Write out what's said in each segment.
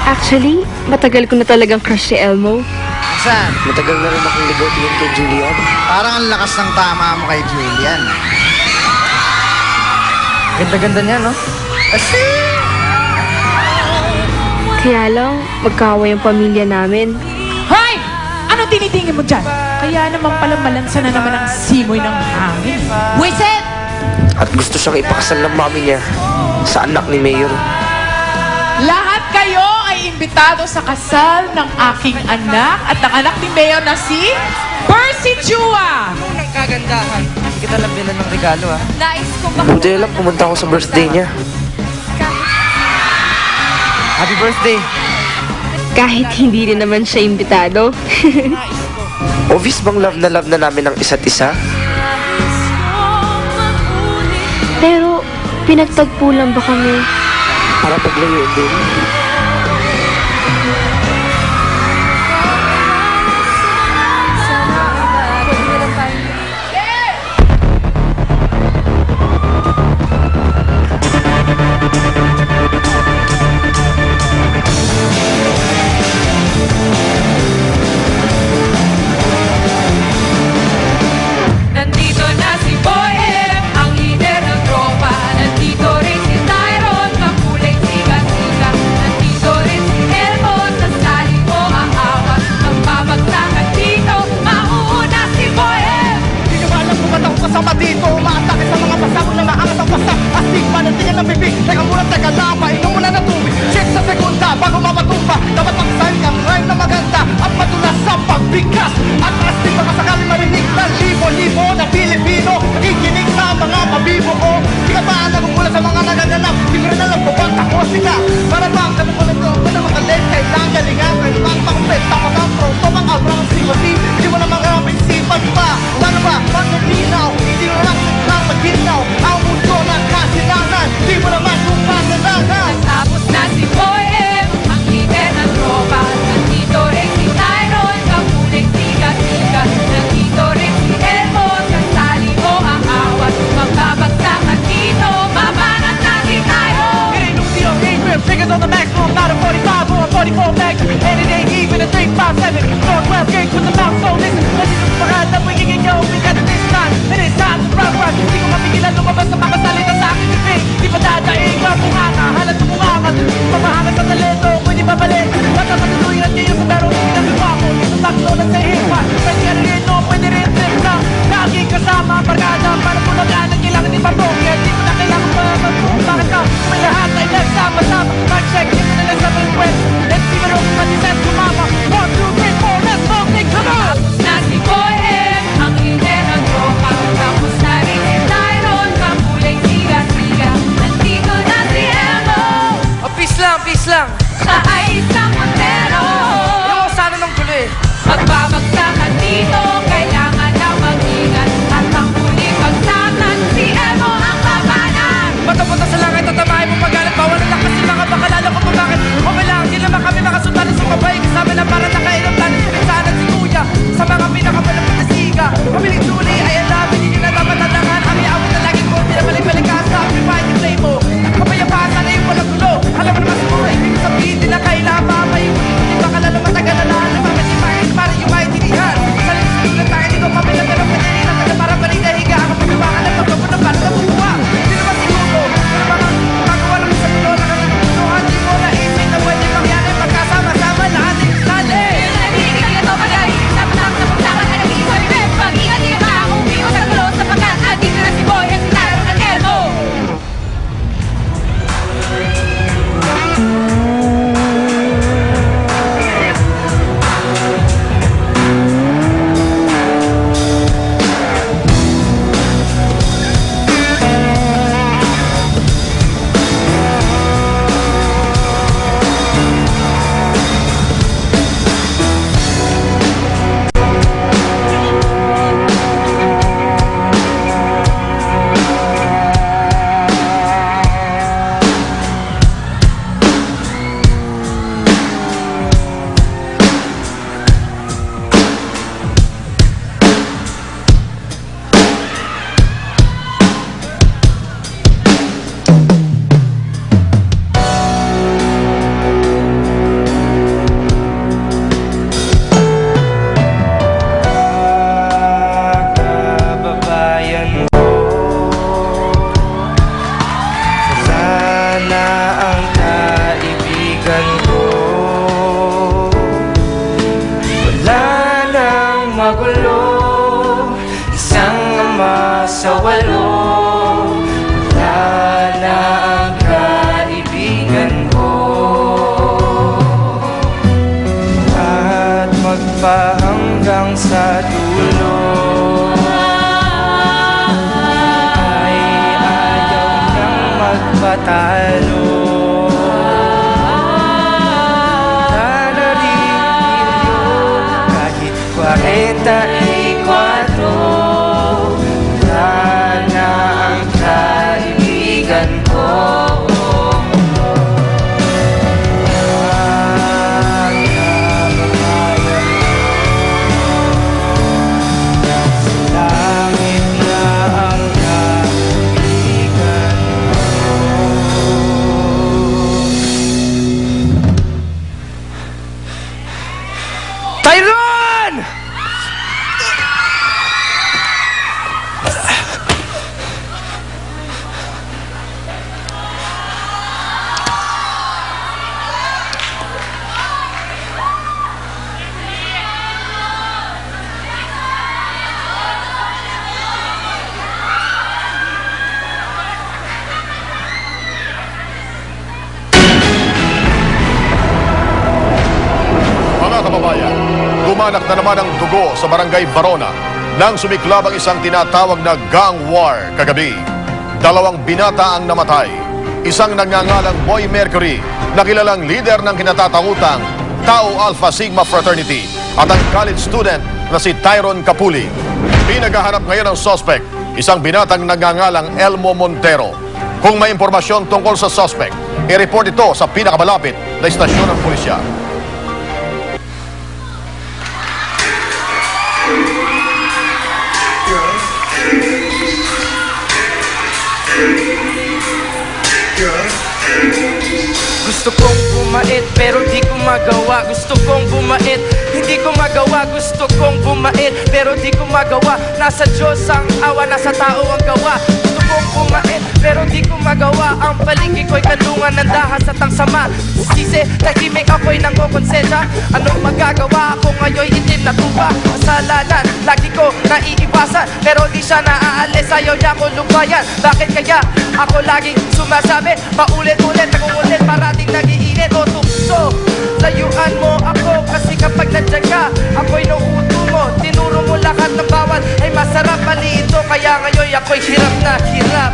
Actually, matagal ko na talagang crush si Elmo. Saan? Matagal na rin akong ligaw tingin kay Julian. Parang ang lakas ng tama mo kay Julian. Ganda-ganda niya, no? Asi! Kaya lang, magkaaway ang pamilya namin. Hoy! Ano tinitingin mo dyan? Kaya naman pala malansa na naman ang simoy ng hangin. Wisit! At gusto siyang ipakasal ng mami niya sa anak ni Mayor. Lahat kayo ay imbitado sa kasal ng aking anak at ng anak ni Mayor na si Percy Chua! Ang kagandahan. Hindi kita lang bilan ng regalo, ha? Nais kong Buti lang pumunta ako sa birthday niya. Happy birthday! Kahit hindi rin naman siya imbitado. Obvious bang love na namin ang isa't isa? Pero, pinagtagpo lang ba kami? Para paglayuin din. Nandito na si Boy M, ang leader ng tropa. Nandito rin si Tyron, makulay sikat-sikat. magulo, isang ama sa walo. Wala na ang kaibigan ko, at magpahanggang sa dulo ay ayaw niyang magpatalo. Kahit 44, wala na ang kaibigan ko. Langit na ang kaibigan ko. Tyron! Mga kababayan, dumanak na naman ang dugo sa Barangay Barona nang sumiklab ang isang tinatawag na gang war kagabi. 2 binata ang namatay. Isang nagngangalang Boy Mercury na kilalang leader ng kinatatahutang Tau Alpha Sigma Fraternity at ang college student na si Tyron Capuli. Pinaghahanap ngayon ang suspect, isang binatang nagngangalang Elmo Montero. Kung may impormasyon tungkol sa suspect, i-report ito sa pinakamalapit na istasyon ng pulisya. Gusto kong bumait pero di ko magawa. Gusto kong bumait, hindi ko magawa. Gusto kong bumait pero di ko magawa. Nasa Diyos ang awa, nasa tao ang gawa. Gusto kong bumait pero di ko magawa. Ang paligid ko'y kanlungan ng dahas at ang sama. Sisi, tahimik ako'y nangokonsensya. Anong magagawa ako ngayon'y itim na tuba. Kasalanan, lagi ko naiiwasan pero di siya naaalis, ayaw niya ko lubayan. Bakit kaya ako laging sumasabi? Paulit-ulit, nagungulit, parating nag-iinit o tukso. Layuan mo ako kasi kapag nandiyan ka, ako'y nauuto mo. Tinuro mo lahat ng bawal ay masarap, mali ito. Kaya ngayon ako'y hirap na hirap.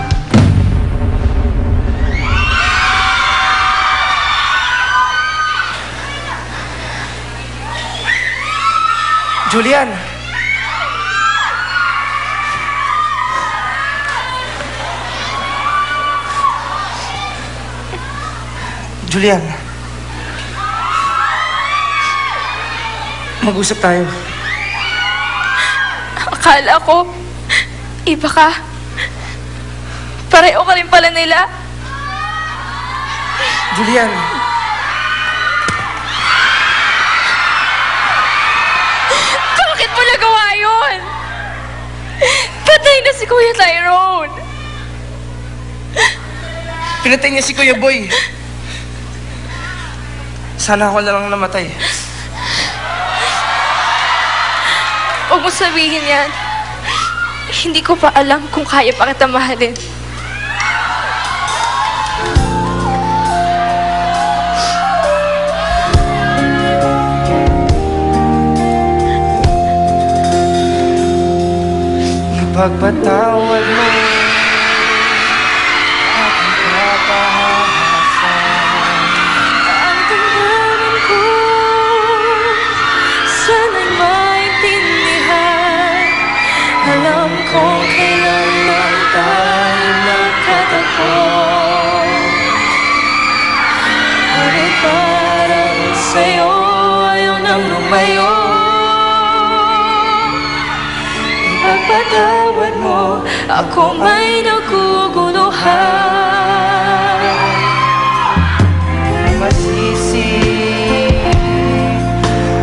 Julian! Julian, mag-usap tayo. Akala ko, iba ka. Pareho ka rin pala nila. Julian. Bakit mo nagawa yun? Patay na si Kuya Tyrone. Pinatay niya si Kuya Boy. Sana ako na lang namatay. Huwag mo sabihin yan. Hindi ko pa alam kung kaya pa kita mahalin. Ipagpatawad mo aking kapahasan. Ang damdamin ko, sana'y maintindihan. Alam kong kailan lang tayo nagkatagpo. Ngunit parang sa'yo ayaw nang lumayo. Ipagpatawad mo, ako may naguguluhan. Masisi,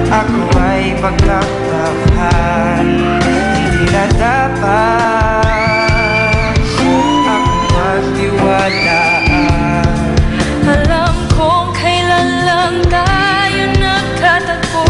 ako ay pagtaktakan. Hindi na dapat ako magtiwalaan. Alam kong kailan lang tayo nagkatagpo.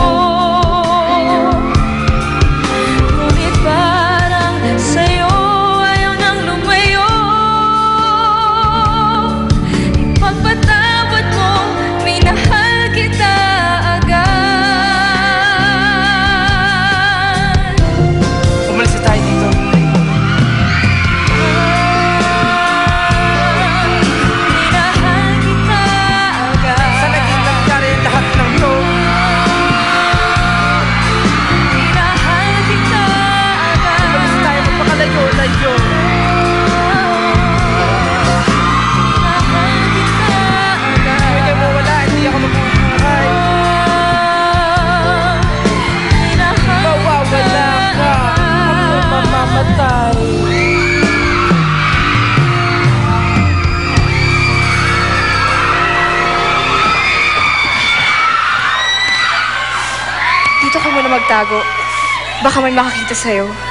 dito ka muna magtago. Baka may makakita sa'yo.